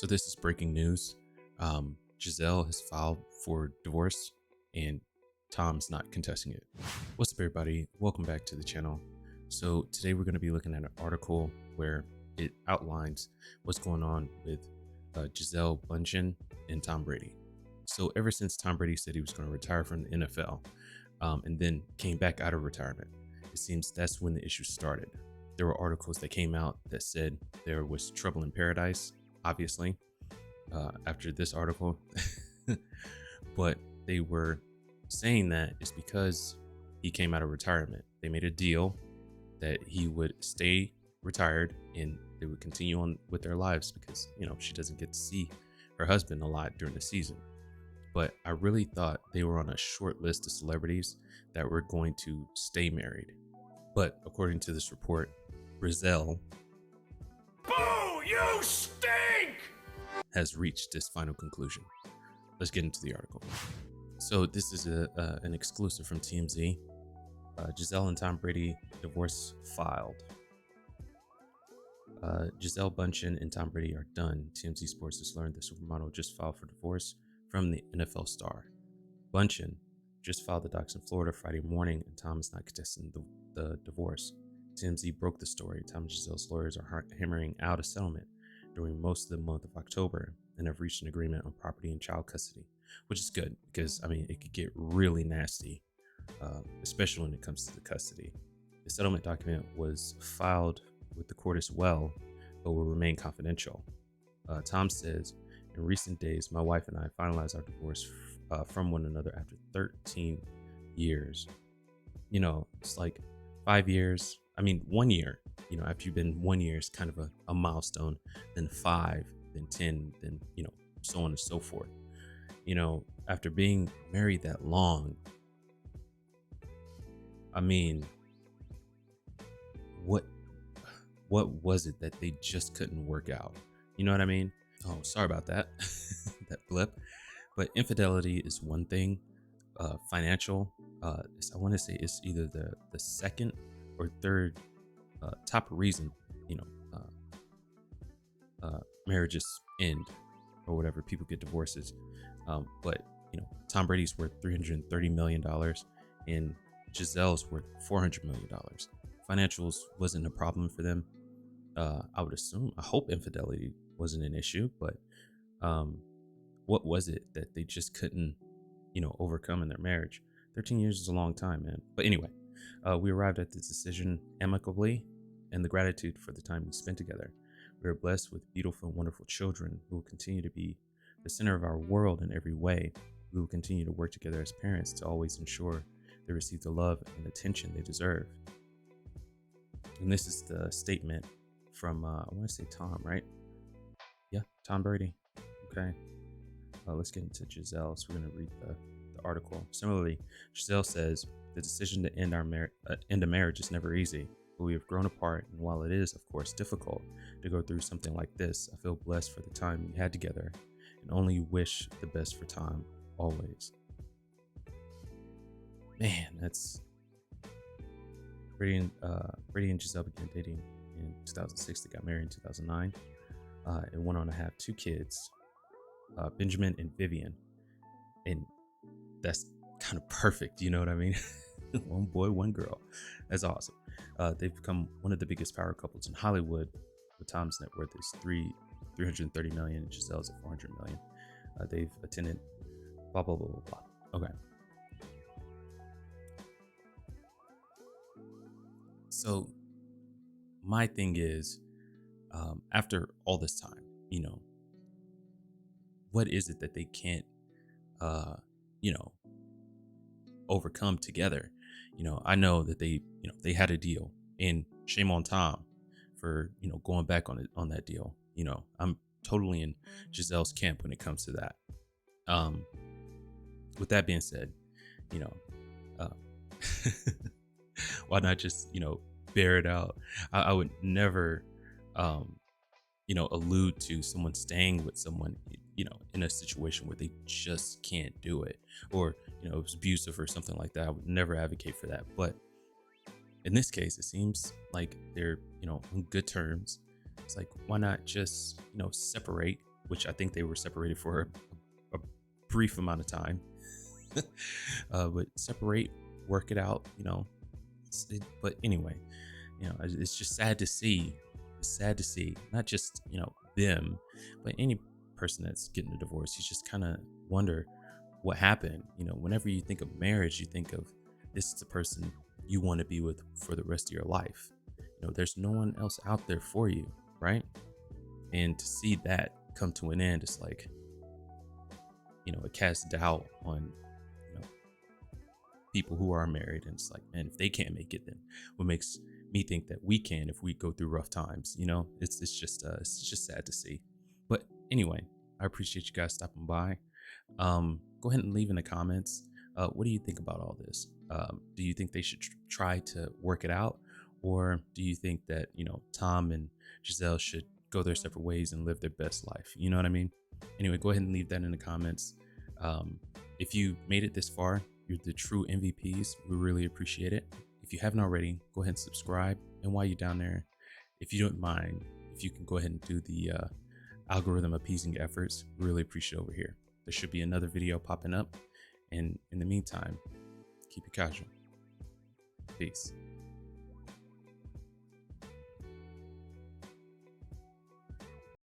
So this is breaking news. Gisele has filed for divorce and Tom's not contesting it. What's up, everybody? Welcome back to the channel. So today we're going to be looking at an article where it outlines what's going on with Gisele Bündchen and Tom Brady. So ever since Tom Brady said he was going to retire from the NFL and then came back out of retirement, it seems that's when the issue started. There were articles that came out that said there was trouble in paradise, obviously, after this article. But they were saying that it's because he came out of retirement. They made a deal that he would stay retired and they would continue on with their lives because, she doesn't get to see her husband a lot during the season. But I really thought they were on a short list of celebrities that were going to stay married. But according to this report, Gisele Boo! You stink! has reached this final conclusion. Let's get into the article. So this is an exclusive from TMZ. Gisele and Tom Brady divorce filed. Gisele Bündchen and Tom Brady are done. TMZ Sports has learned the supermodel just filed for divorce from the NFL star. Bündchen just filed the docs in Florida Friday morning, and Tom is not contesting the divorce. TMZ broke the story. Tom and Gisele's lawyers are hammering out a settlement during most of the month of October and have reached an agreement on property and child custody, which is good because, it could get really nasty, especially when it comes to the custody. The settlement document was filed with the court as well, but will remain confidential. Tom says, in recent days, my wife and I finalized our divorce from one another after 13 years. It's like 5 years. 1 year, after you've been 1 year is kind of a milestone, then 5, then 10, then, so on and so forth. After being married that long, what was it that they just couldn't work out? You know what I mean? Oh, sorry about that, that blip. But infidelity is one thing. Financial, I want to say it's either the second or third top reason, marriages end or whatever, people get divorces. But Tom Brady's worth $330 million and Gisele's worth $400 million. Financials wasn't a problem for them. I hope infidelity wasn't an issue, but what was it that they just couldn't, overcome in their marriage? 13 years is a long time, man. But anyway, we arrived at this decision amicably and the gratitude for the time we spent together. We are blessed with beautiful and wonderful children who will continue to be the center of our world in every way. We will continue to work together as parents to always ensure they receive the love and attention they deserve. And this is the statement from, I want to say Tom, right? Yeah, Tom Brady. Okay. Let's get into Gisele. So we're going to read the article. Similarly, Gisele says, the decision to end a marriage is never easy, but we have grown apart. And while it is, of course, difficult to go through something like this, I feel blessed for the time we had together and only wish the best for Tom always. Man, that's Brady and Gisele began dating in 2006. They got married in 2009 and went on to have 2 kids, Benjamin and Vivian. And that's kind of perfect, you know what I mean? 1 boy, 1 girl. That's awesome. They've become one of the biggest power couples in Hollywood, with Tom's net worth is $330 million and Gisele's at $400 million. They've attended blah blah blah blah blah. Okay. So my thing is, after all this time, what is it that they can't overcome together? I know that they had a deal, and shame on Tom for going back on that deal. I'm totally in Gisele's camp when it comes to that. With that being said, why not just bear it out? I would never allude to someone staying with someone in a situation where they just can't do it, or it was abusive or something like that. I would never advocate for that. But in this case, it seems like they're on good terms. It's like, why not just separate which I think they were separated for a brief amount of time. But separate, work it out, you know. But anyway, you know, it's just sad to see. It's sad to see, not just, you know, them, but any person that's getting a divorce. You just kind of wonder what happened. You know, whenever you think of marriage, you think of this is the person you want to be with for the rest of your life. You know, there's no one else out there for you, right? And to see that come to an end, it's like, you know, it casts doubt on, you know, people who are married. And it's like, man, if they can't make it, then what makes me think that we can if we go through rough times? You know, it's just sad to see. But anyway, I appreciate you guys stopping by. Go ahead and leave in the comments. What do you think about all this? Do you think they should try to work it out, or do you think that, you know, Tom and Gisele should go their separate ways and live their best life? You know what I mean? Anyway, go ahead and leave that in the comments. If you made it this far, you're the true MVPs. We really appreciate it. If you haven't already, go ahead and subscribe. And while you're down there, if you don't mind, if you can go ahead and do the algorithm appeasing efforts, really appreciate it over here. There should be another video popping up. And in the meantime, keep it casual. Peace.